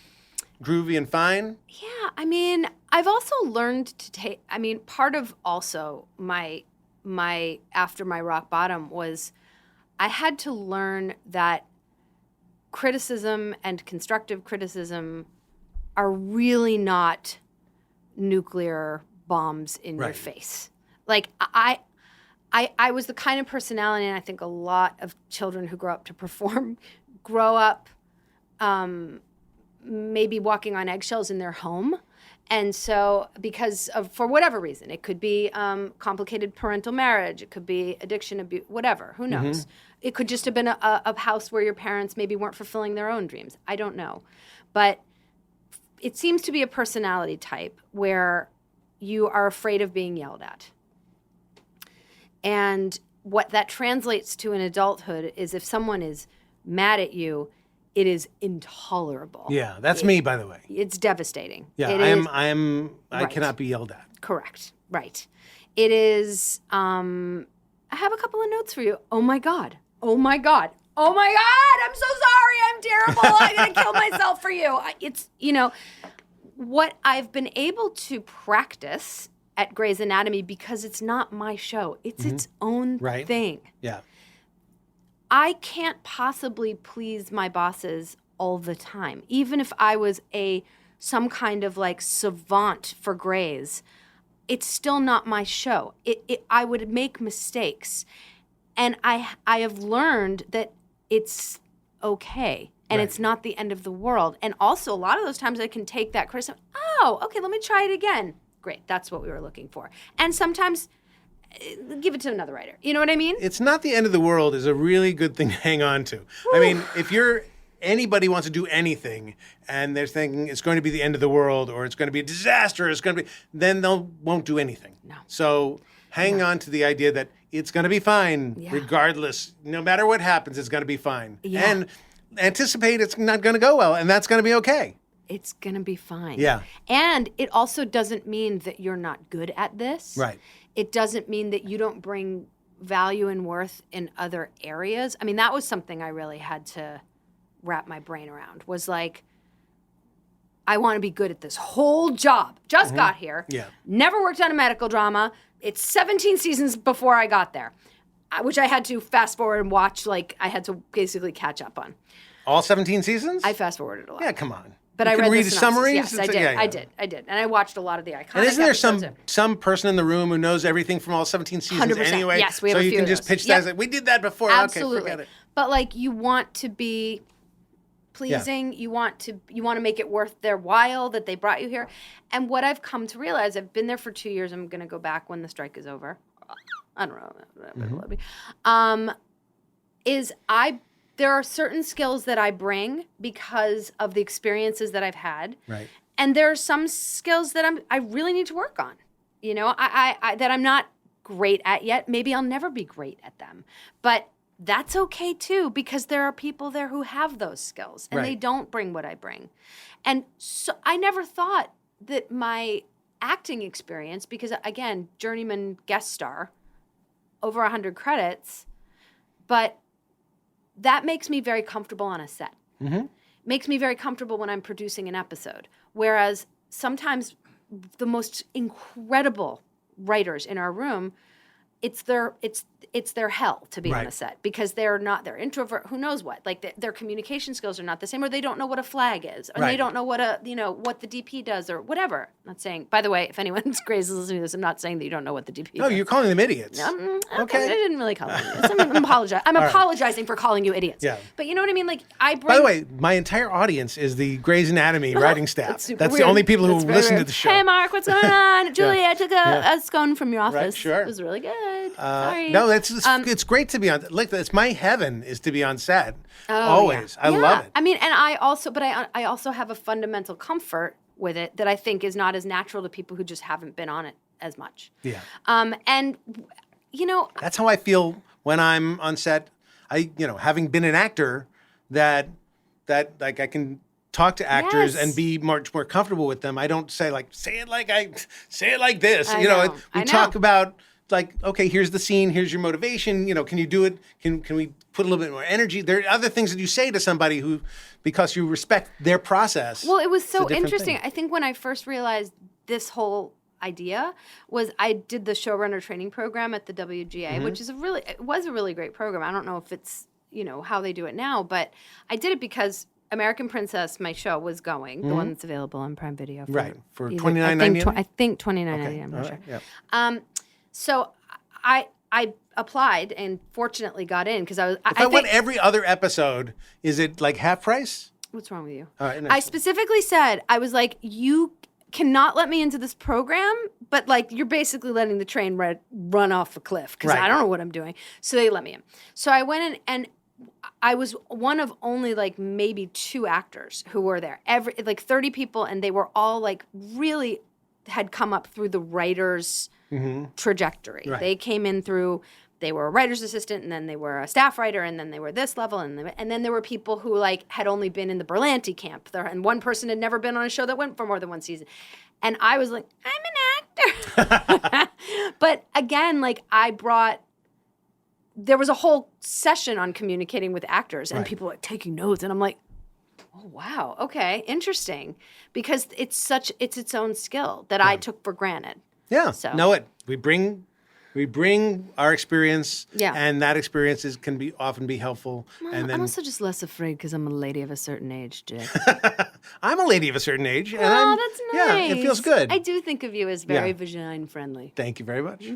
groovy and fine? Yeah, I mean, I've also learned to take. I mean, part of also my after my rock bottom was I had to learn that criticism and constructive criticism are really not nuclear bombs in your face. Like, I was the kind of personality, and I think a lot of children who grow up to perform grow up maybe walking on eggshells in their home. And so because of, for whatever reason, it could be complicated parental marriage, it could be addiction, abuse, whatever, who knows? It could just have been a house where your parents maybe weren't fulfilling their own dreams. I don't know. But it seems to be a personality type where you are afraid of being yelled at. And what that translates to in adulthood is if someone is mad at you, it is intolerable. Yeah, that's me, by the way. It's devastating. Yeah, It I cannot be yelled at. Correct. Right. It is, I have a couple of notes for you. Oh my God. Oh my God. Oh my God. I'm so sorry. I'm terrible. I'm going to kill myself for you. It's, you know, what I've been able to practice at Grey's Anatomy, because it's not my show. It's its own thing. Yeah. I can't possibly please my bosses all the time. Even if I was some kind of like savant for Grey's, it's still not my show. I would make mistakes. And I have learned that it's okay. And it's not the end of the world. And also, a lot of those times I can take that criticism. Oh, okay, let me try it again. Great, that's what we were looking for. And sometimes give it to another writer. You know what I mean? It's not the end of the world is a really good thing to hang on to. I mean, if anybody wants to do anything and they're thinking it's going to be the end of the world or it's going to be a disaster, then they won't do anything. No. So hang on to the idea that it's going to be fine regardless. No matter what happens, it's going to be fine. Yeah. And anticipate it's not going to go well, and that's going to be okay. It's going to be fine. Yeah. And it also doesn't mean that you're not good at this. Right. It doesn't mean that you don't bring value and worth in other areas. I mean, that was something I really had to wrap my brain around, was like, I want to be good at this whole job. Just got here. Yeah. Never worked on a medical drama. It's 17 seasons before I got there, which I had to fast forward and watch. Like, I had to basically catch up on. All 17 seasons? I fast forwarded a lot. Yeah, come on. But you I can read read the summaries. Yes, I did. Yeah, yeah. I did. And I watched a lot of the iconic And isn't there episodes. some person in the room who knows everything from all 17 seasons 100%. anyway? Yes, we have so a you few can of just those. pitch Yep. that as like, we did that before. Absolutely. Okay, forget it. But like, you want to be pleasing. You want to make it worth their while that they brought you here. And what I've come to realize, I've been there for 2 years. I'm going to go back when the strike is over. I don't know. Is there are certain skills that I bring because of the experiences that I've had. Right. And there are some skills that I really need to work on, you know, I that I'm not great at yet. Maybe I'll never be great at them, but that's okay too, because there are people there who have those skills and they don't bring what I bring. And so I never thought that my acting experience, because again, journeyman guest star, over 100 credits, but that makes me very comfortable on a set. Makes me very comfortable when I'm producing an episode. Whereas sometimes the most incredible writers in our room, it's their hell to be on a set, because they're introvert, who knows what, like their communication skills are not the same, or they don't know what a flag is, or they don't know what what the DP does or whatever. I'm not saying, by the way, if anyone's crazy listening to this, I'm not saying that you don't know what the DP does. No, you're calling them idiots. Okay. I didn't really call them idiots. I'm apologizing for calling you idiots. Yeah. But you know what I mean? Like, I bring... By the way, my entire audience is the Grey's Anatomy writing staff. That's the only people who listen to the show. Hey, Mark, what's going on? Julie, I took a scone from your office. Right, sure. It was really good. Sorry. No, it's great to be on. Like, it's my heaven is to be on set. Always, I love it. I mean, and I also have a fundamental comfort with it that I think is not as natural to people who just haven't been on it as much. Yeah. And you know, that's how I feel when I'm on set. Having been an actor, that like I can talk to actors and be much more comfortable with them. I don't say it like this. We talk about, like, okay, here's the scene, here's your motivation, can you do it? Can we put a little bit more energy? There are other things that you say to somebody who, because you respect their process. Well, it was so interesting. Thing. I think when I first realized this whole idea was I did the showrunner training program at the WGA, which is it was a really great program. I don't know if it's, how they do it now, but I did it because American Princess, my show, was going, the one that's available on Prime Video. For $29.99? I think $29.99, I'm not sure. Yeah. So I applied and fortunately got in because I was. I went every other episode. Is it like half price? What's wrong with you? All right, I specifically said, I was like, you cannot let me into this program, but like you're basically letting the train run off a cliff because I don't know what I'm doing. So they let me in. So I went in and I was one of only like maybe 2 actors who were there. 30 people, and they were all like really had come up through the writers' trajectory. Right. They came in through, they were a writer's assistant, and then they were a staff writer, and then they were this level, and then there were people who like had only been in the Berlanti camp, and one person had never been on a show that went for more than 1 season. And I was like, I'm an actor. But again, like there was a whole session on communicating with actors, and people were like taking notes, and I'm like, oh, wow, okay, interesting. Because it's its own skill that I took for granted. Yeah, so. We bring our experience, Yeah. and that experience can often be helpful. Well, and then I'm also just less afraid because I'm a lady of a certain age, Jake. I'm a lady of a certain age. And Oh, that's nice. Yeah, it feels good. I do think of you as very vagina friendly. Thank you very much.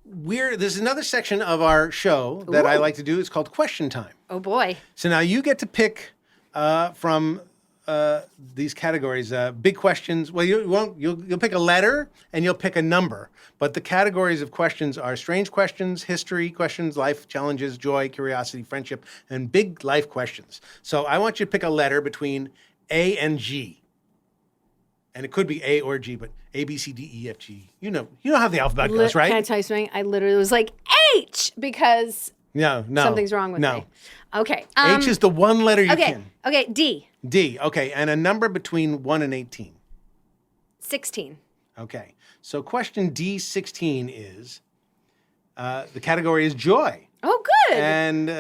There's another section of our show that I like to do. It's called Question Time. Oh boy. So now you get to pick from these categories. Big questions. Well, you'll pick a letter and you'll pick a number. But the categories of questions are strange questions, history questions, life challenges, joy, curiosity, friendship, and big life questions. So I want you to pick a letter between A and G. And it could be A or G, but A, B, C, D, E, F, G. You know how the alphabet goes, right? Can I tell you something? I literally was like, H, because no, something's wrong with me. Okay. H is the one letter you can. Okay, D. D, okay. And a number between 1 and 18. 16. Okay. So question D16 is, the category is joy. Oh, good. And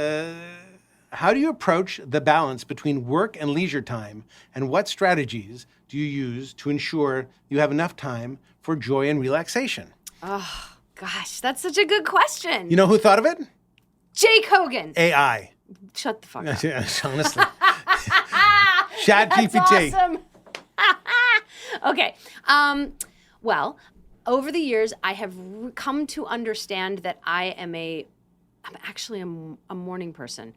how do you approach the balance between work and leisure time? And what strategies do you use to ensure you have enough time for joy and relaxation? Oh, gosh, that's such a good question. You know who thought of it? Jake Hogan. AI. Shut the fuck up. Honestly. ChatGPT. That's awesome. Okay. Well, over the years, I have come to understand that I'm actually a morning person.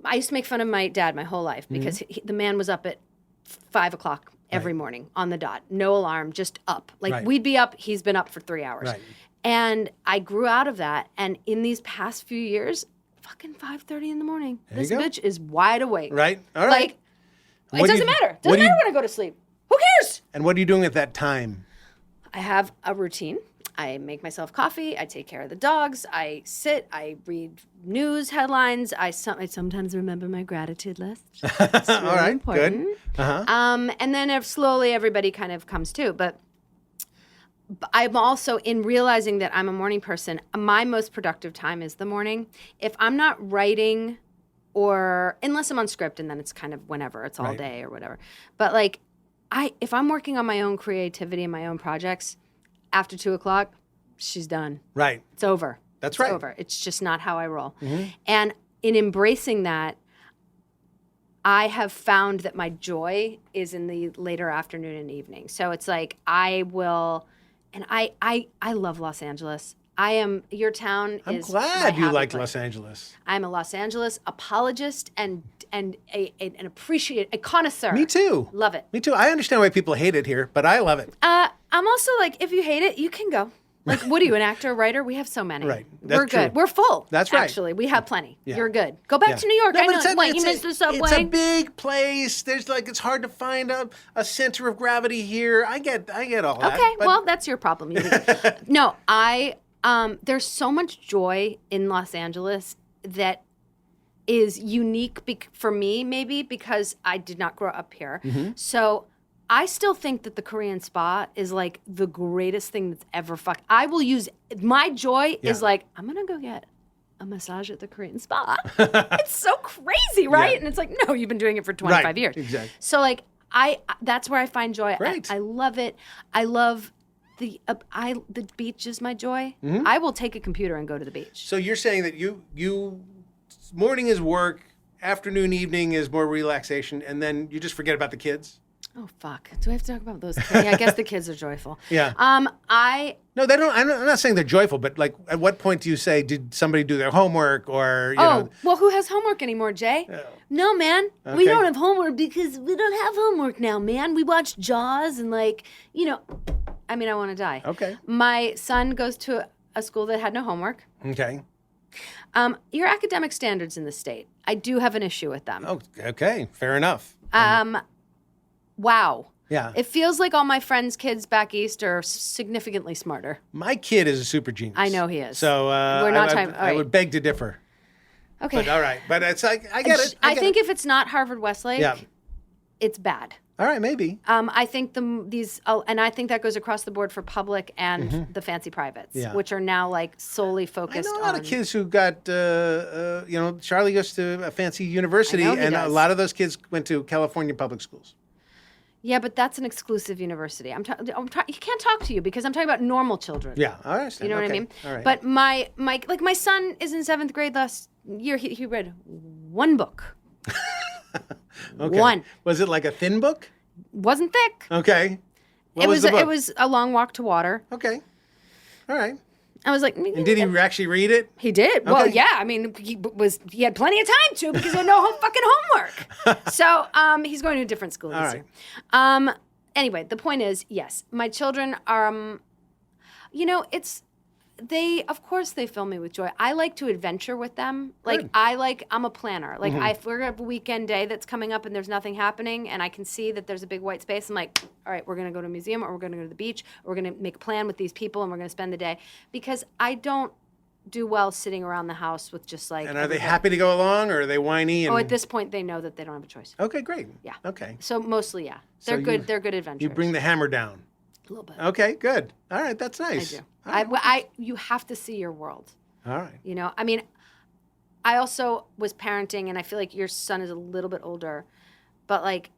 I used to make fun of my dad my whole life because the man was up at 5 o'clock every morning on the dot. No alarm, just up. We'd be up, he's been up for 3 hours. Right. And I grew out of that. And in these past few years, fucking 5:30 in the morning. There This you go. bitch is wide awake. Right? All right. Like, What it do doesn't you- matter. what Doesn't do you- matter when I go to sleep. Who cares? And what are you doing at that time? I have a routine. I make myself coffee. I take care of the dogs. I sit. I read news headlines. I sometimes remember my gratitude list. It's really All right, important. good. Uh-huh. And then if slowly everybody kind of comes to. But I'm also, in realizing that I'm a morning person, my most productive time is the morning. If I'm not writing, or unless I'm on script, and then it's kind of whenever, it's all Right. day or whatever. But like, if I'm working on my own creativity and my own projects, after 2:00, she's done. Right. It's over. That's It's right. over. It's just not how I roll. And in embracing that, I have found that my joy is in the later afternoon and evening. So it's like I will, and I love Los Angeles. Your town I'm is glad my you happy like place. Los Angeles. I'm a Los Angeles apologist and an a connoisseur. Me too. Love it. Me too. I understand why people hate it here, but I love it. I'm also like, if you hate it, you can go. Like, what are you, an actor, a writer? We have so many. Right. That's We're good. true. We're full. That's right. Actually, we have plenty. Yeah. You're good. Go back Yeah. to New York. No, I but know. it's a- What, it's you a- missed the subway? It's a big place. There's like, it's hard to find a center of gravity here. I get all that. Okay, but- well, that's your problem. No, there's so much joy in Los Angeles that is unique for me, maybe because I did not grow up here. Mm-hmm. So I still think that the Korean spa is like the greatest thing that's ever I will use, my joy is Yeah. like, I'm going to go get a massage at the Korean spa. It's so crazy, right? Yeah. And it's like, no, you've been doing it for 25 Right, years. exactly. So like, that's where I find joy. Great. I love it. I love the beach is my joy. Mm-hmm. I will take a computer and go to the beach. So you're saying that you morning is work, afternoon, evening is more relaxation, and then you just forget about the kids? Oh fuck! Do I have to talk about those kids? Yeah, I guess the kids are joyful. Yeah. No, they don't. I'm not saying they're joyful, but like, at what point do you say, did somebody do their homework, or you know? Well, who has homework anymore, Jay? No, man. We Okay. don't have homework because we don't have homework now, man. We watch Jaws and like, I mean, I want to die. Okay. My son goes to a school that had no homework. Okay. Your academic standards in the state, I do have an issue with them. Oh, okay. Fair enough. Wow. Yeah. It feels like all my friends' kids back east are significantly smarter. My kid is a super genius. I know he is. So We're not I, talking- all I right. would beg to differ. Okay. But all right. But it's like, I get it. I get think it. if it's not Harvard Westlake, Yeah. it's bad. All right, maybe. I think and I think that goes across the board for public and the fancy privates, Yeah. which are now like solely I focused know a on. lot of kids who got, Charlie goes to a fancy university, I know he and a does. lot of those kids went to California public schools. Yeah, but that's an exclusive university. He can't talk to you because I'm talking about normal children. Yeah, I understand. You know what I Okay. mean? All right. But my son is in 7th grade last year. He read one book. Okay. One. Was it like a thin book? Wasn't thick. Okay. What It was the book? it was a long walk to water. Okay. All right. I was like, And did he actually read it? He did. Well, Okay. yeah. I mean, he had plenty of time to because he had no fucking homework. So he's going to a different school this year. Anyway, the point is, yes, my children are. Of course they fill me with joy. I like to adventure with them. Like Good. I'm a planner. Like if we're gonna have a weekend day that's coming up and there's nothing happening and I can see that there's a big white space, I'm like, all right, we're gonna go to a museum or we're gonna go to the beach or we're gonna make a plan with these people and we're gonna spend the day. Because I don't do well sitting around the house with just like. And are they everybody. happy to go along, or are they whiny? And... Oh, at this point they know that they don't have a choice. Okay, great. Yeah. Okay. So mostly, yeah, they're So good. They're good adventurers. You bring the hammer down. a little bit. Okay, good. All right, that's I nice. do. All right. You have to see your world. All right. I mean, I also was parenting, and I feel like your son is a little bit older, but like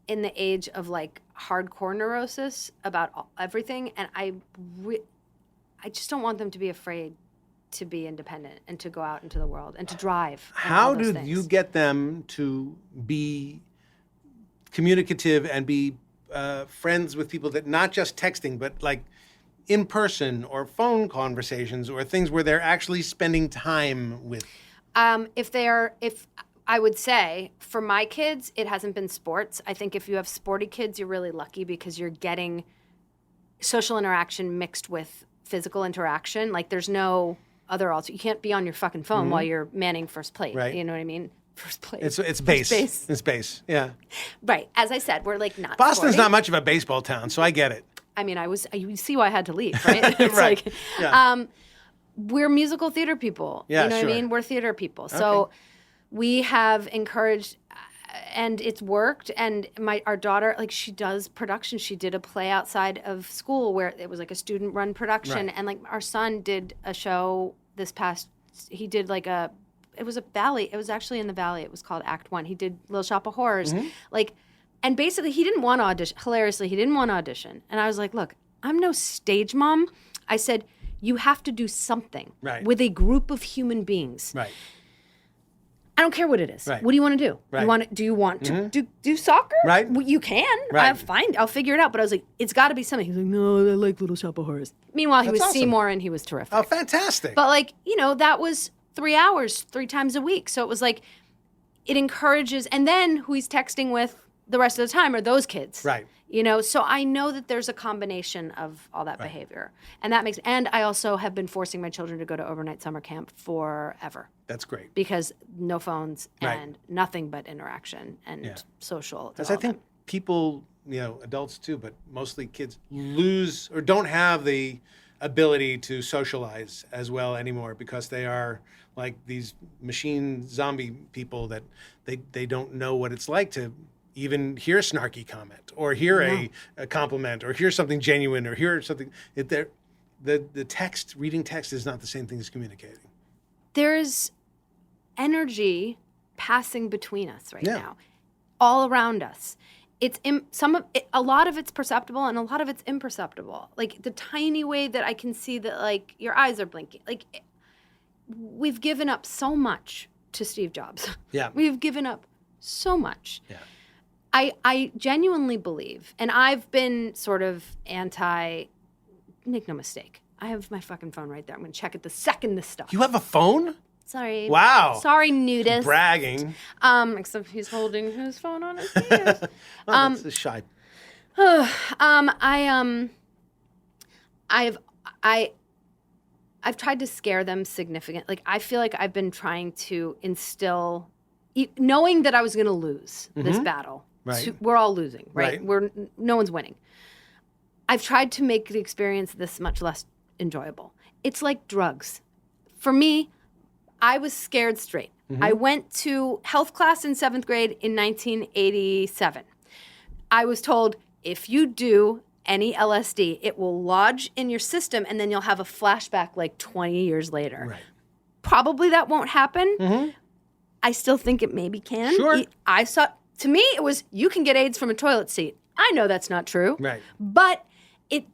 in the age of like hardcore neurosis about everything, and I just don't want them to be afraid to be independent and to go out into the world and to drive. and all How those do things. you get them to be communicative and be friends with people that not just texting, but like in person or phone conversations or things where they're actually spending time with? If I would say for my kids, it hasn't been sports. I think if you have sporty kids, you're really lucky because you're getting social interaction mixed with physical interaction. Like there's no other you can't be on your fucking phone while you're manning first plate. Right. You know what I mean? First plate. It's base. base. It's base. Yeah. Right. As I said, we're like not. Boston's sporty. not much of a baseball town, so I get it. I mean, you see why I had to leave, right? It's Right. like, Yeah. we're musical theater people. Yeah, you know what I sure. mean? We're theater people. So we have encouraged, and it's worked. And our daughter, like, she does production. She did a play outside of school where it was like a student-run production. Right. And like our son did a show he did like it was a Valley. It was actually in the Valley. It was called Act One. He did Little Shop of Horrors. Like, and basically he didn't want to audition. Hilariously, he didn't want to audition. And I was like, look, I'm no stage mom. I said, you have to do something Right. with a group of human beings. Right. I don't care what it is. Right. What do you want to do? Right. Do you want to do soccer? Right. Well, you can. Right. I'll figure it out. But I was like, it's got to be something. He was like, no, I like Little Shop of Horrors. Meanwhile, he That's was awesome. Seymour and he was terrific. Oh, fantastic. But like, that was 3 hours, 3 times a week. So it was like, it encourages, and then who he's texting with the rest of the time are those kids. Right. So I know that there's a combination of all that behavior. And and I also have been forcing my children to go to overnight summer camp forever. That's great. Because no phones Right. and nothing but interaction and social Because I think people, adults too, but mostly kids lose or don't have the ability to socialize as well anymore because they are like these machine zombie people that they don't know what it's like to even hear a snarky comment or hear a compliment or hear something genuine or hear something. The text, reading text is not the same thing as communicating. There's energy passing between us right Yeah. now, all around us. A lot of it's perceptible and a lot of it's imperceptible. Like the tiny way that I can see that, like, your eyes are blinking. Like, we've given up so much to Steve Jobs. Yeah. We've given up so much. Yeah. I genuinely believe, and I've been sort of make no mistake. I have my fucking phone right there. I'm going to check it the second this stuff. You have a phone? Sorry. Wow. Sorry, nudist. Bragging. Except he's holding his phone on his ears. That's a shy. I've tried to scare them significant. Like, I feel like I've been trying to instill, knowing that I was going to lose this battle. Right. We're all losing, right? Right. No one's winning. I've tried to make the experience this much less enjoyable. It's like drugs. For me, I was scared straight. I went to health class in 7th grade in 1987. I was told, if you do any LSD, it will lodge in your system and then you'll have a flashback like 20 years later. Right. Probably that won't happen. I still think it maybe can. Sure. To me, it was, you can get AIDS from a toilet seat. I know that's not true. Right. But it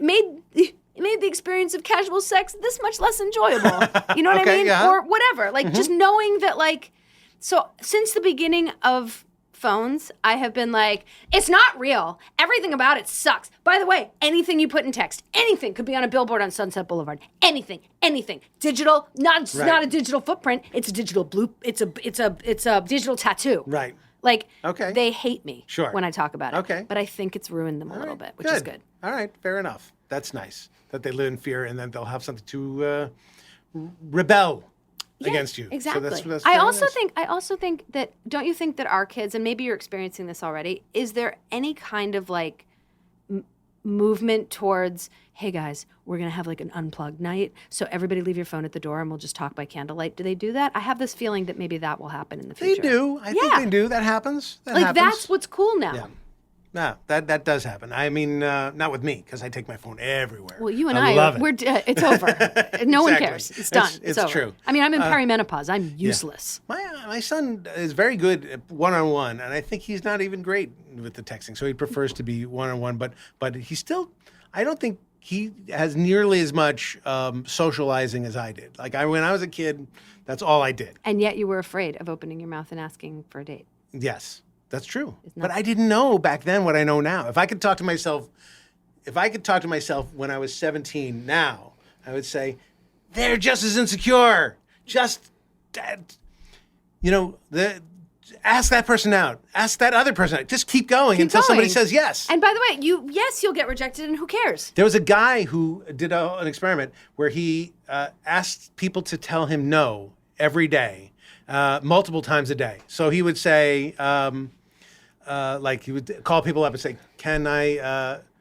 made the experience of casual sex this much less enjoyable. You know what I mean? yeah. Or whatever. Like, just knowing that, like, so since the beginning of phones, I have been like, it's not real. Everything about it sucks. By the way, anything you put in text, anything could be on a billboard on Sunset Boulevard. Anything. Digital, not a digital footprint. It's a digital it's a digital tattoo. Right. Like, Okay. they hate me Sure. when I talk about it. Okay. But I think it's ruined them a little bit, which is good. All right, fair enough. That's nice that they live in fear and then they'll have something to rebel against you. Exactly. So that's I very also nice. think that, don't you think that our kids, and maybe you're experiencing this already, is there any kind of like movement towards, hey guys, we're going to have like an unplugged night, so everybody leave your phone at the door and we'll just talk by candlelight? Do they do that? I have this feeling that maybe that will happen in the They future. do. I think they do. That happens. That happens. That's what's cool now. Yeah. No, that does happen. I mean, not with me, because I take my phone everywhere. Well, you and I love it. it's over. No one Exactly. cares. It's done. It's over. true. I mean, I'm in perimenopause. I'm useless. My son is very good at one-on-one, and I think he's not even great with the texting. So he prefers to be one-on-one, but he still, I don't think he has nearly as much socializing as I did. Like when I was a kid, that's all I did. And yet you were afraid of opening your mouth and asking for a date. Yes, that's true. But I didn't know back then what I know now. If I could talk to myself when I was 17 now, I would say, they're just as insecure. ask that person out. Ask that other person out. Just keep going until somebody going. says yes. And by the way, you'll get rejected, and who cares? There was a guy who did an experiment where he asked people to tell him no every day, multiple times a day. So he would say, like he would call people up and say,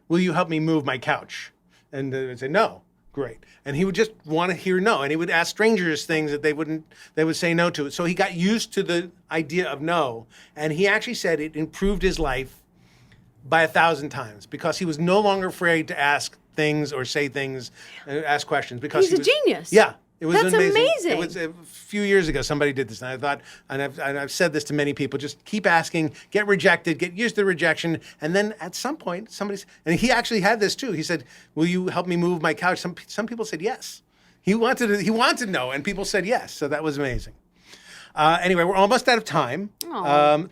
will you help me move my couch? And they would say, no. Great. And he would just want to hear no. And he would ask strangers things that they would say no to. So he got used to the idea of no. And he actually said it improved his life by 1,000 times because he was no longer afraid to ask things or say things, ask questions. Because he's a genius. Yeah. It was That's amazing. It was a few years ago somebody did this, and I thought, and I've said this to many people: just keep asking, get rejected, get used to the rejection, and then at some point and he actually had this too. He said, "Will you help me move my couch?" Some people said yes. He wanted to know, and people said yes. So that was amazing. Anyway, we're almost out of time.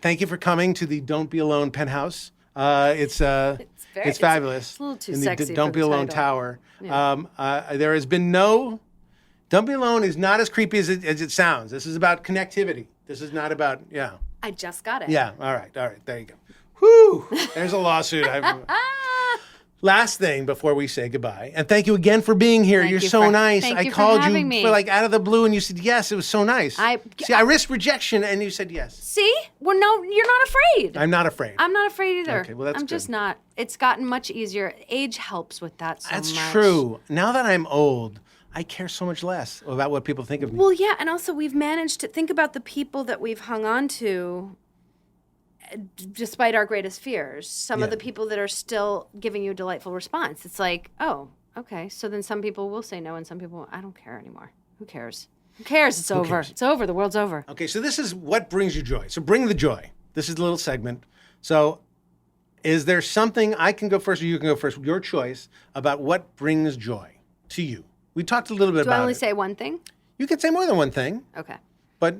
Thank you for coming to the Don't Be Alone penthouse. It's fabulous. It's a little too in sexy the Don't for Be the Alone title. tower. There has been no. Don't Be Alone is not as creepy as it sounds. This is about connectivity. This is not about, I just got it. Yeah, all right. There you go. Whew, there's a lawsuit. Last thing before we say goodbye, and thank you again for being here. You're so nice. Thank I you for called having you me. for out of the blue, and you said yes. It was so nice. I risked rejection, and you said yes. See? Well, no, you're not afraid. I'm not afraid. I'm not afraid either. Okay, well, that's I'm good. just not. It's gotten much easier. Age helps with that so much. That's true. Now that I'm old, I care so much less about what people think of me. Well, yeah, and also we've managed to think about the people that we've hung on to despite our greatest fears. Some of the people that are still giving you a delightful response. It's like, oh, okay. So then some people will say no and some people, I don't care anymore. Who cares? Who cares? It's over. cares? It's over. The world's over. Okay, so this is what brings you joy. So bring the joy. This is a little segment. So is there something, I can go first or you can go first, your choice, about what brings joy to you? We talked a little bit Do about I only it. say one thing? You could say more than one thing, Okay. but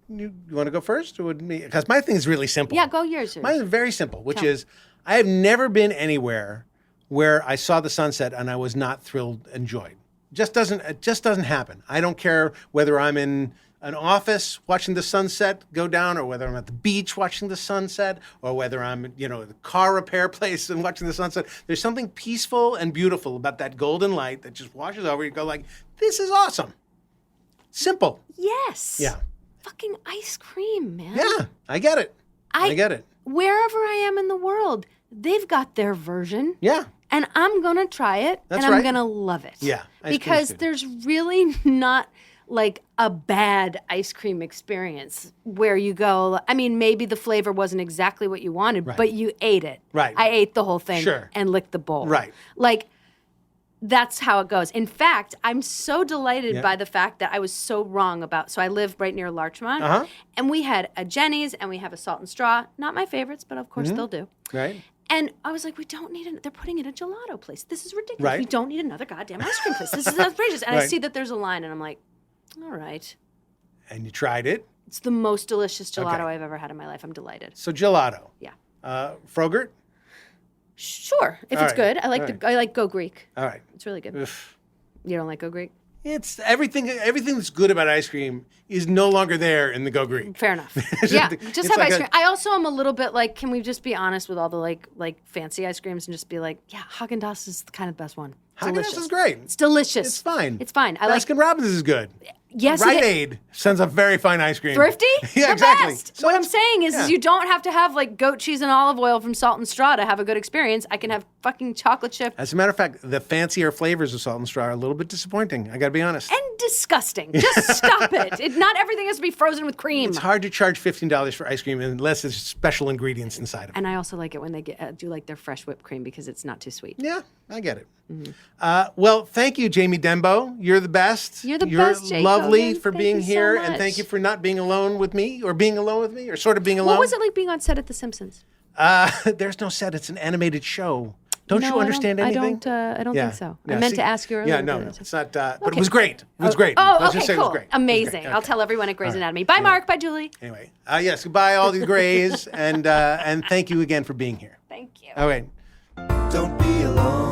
you want to go first? Or would me? Because my thing is really simple. Yeah, go yours. Mine is very simple, which Tell me. is I have never been anywhere where I saw the sunset and I was not thrilled and joyed. It just doesn't happen. I don't care whether I'm in an office watching the sunset go down, or whether I'm at the beach watching the sunset, or whether I'm at the car repair place and watching the sunset. There's something peaceful and beautiful about that golden light that just washes over you. Go like, this is awesome. Simple. Yes. Yeah. Fucking ice cream, man. Yeah, I get it. I get it. Wherever I am in the world, they've got their version. Yeah. And I'm going to try it. That's and right. I'm going to love it. Yeah. Ice cream's Because good. there's really not like a bad ice cream experience where you go, I mean, maybe the flavor wasn't exactly what you wanted, but you ate it. Right. I ate the whole thing Sure. and licked the bowl. Right. Like, that's how it goes. In fact, I'm so delighted by the fact that I was so wrong about. So I live right near Larchmont, and we had a Jenny's and we have a Salt and Straw. Not my favorites, but of course they'll do. Right. And I was like, we don't need they're putting in a gelato place. This is ridiculous. Right. We don't need another goddamn ice cream place. This is outrageous. And I Right. see that there's a line, and I'm like, all right. And you tried it. It's the most delicious gelato Okay. I've ever had in my life. I'm delighted. So gelato. Yeah. Frogurt. Sure, if All it's right. good. I like Go Greek. All right. It's really good. Oof. You don't like Go Greek? It's everything that's good about ice cream is no longer there in the Go Greek. Fair enough. It's Yeah, just- just it's have like ice a- cream. I also am a little bit like, can we just be honest with all the like fancy ice creams and just be like, yeah, Haagen-Dazs is kind of the best one. Haagen-Dazs is great. It's delicious. It's fine. It's fine. I like Baskin Robbins is good. yes. Rite it is. Aid sends a very fine ice cream. Thrifty? Yeah, The exactly. best. So What I'm it's- saying is yeah. you don't have to have like goat cheese and olive oil from Salt and Straw to have a good experience. I can have fucking chocolate chip As a matter of fact, the fancier flavors of Salt and Straw are a little bit disappointing. I got to be honest. and disgusting. Just stop it. Not everything has to be frozen with cream. It's hard to charge $15 for ice cream unless there's special ingredients inside of it. And I also like it when they do like their fresh whipped cream because it's not too sweet. Yeah, I get it. Mm-hmm. Well, thank you, Jamie Denbo. You're the best. You're the best, Jake lovely Hogan. for Thank being you so here, and much. thank you for not being alone with me, or being alone with me, or sort of being alone. What was it like being on set at The Simpsons? There's no set. It's an animated show. Don't No, you understand anything? I don't Yeah. think so. Yeah, I meant see- to ask you earlier. Yeah, no, but it's not. But Okay. it was great. It was great. Oh, Let's okay, just say cool. it was great. It was Amazing. great. I'll Okay. tell everyone at Grey's Anatomy. Bye, Mark. Bye, Julie. Anyway, yes, goodbye, all these grays, and thank you again for being here. Thank you. All right. Don't be alone.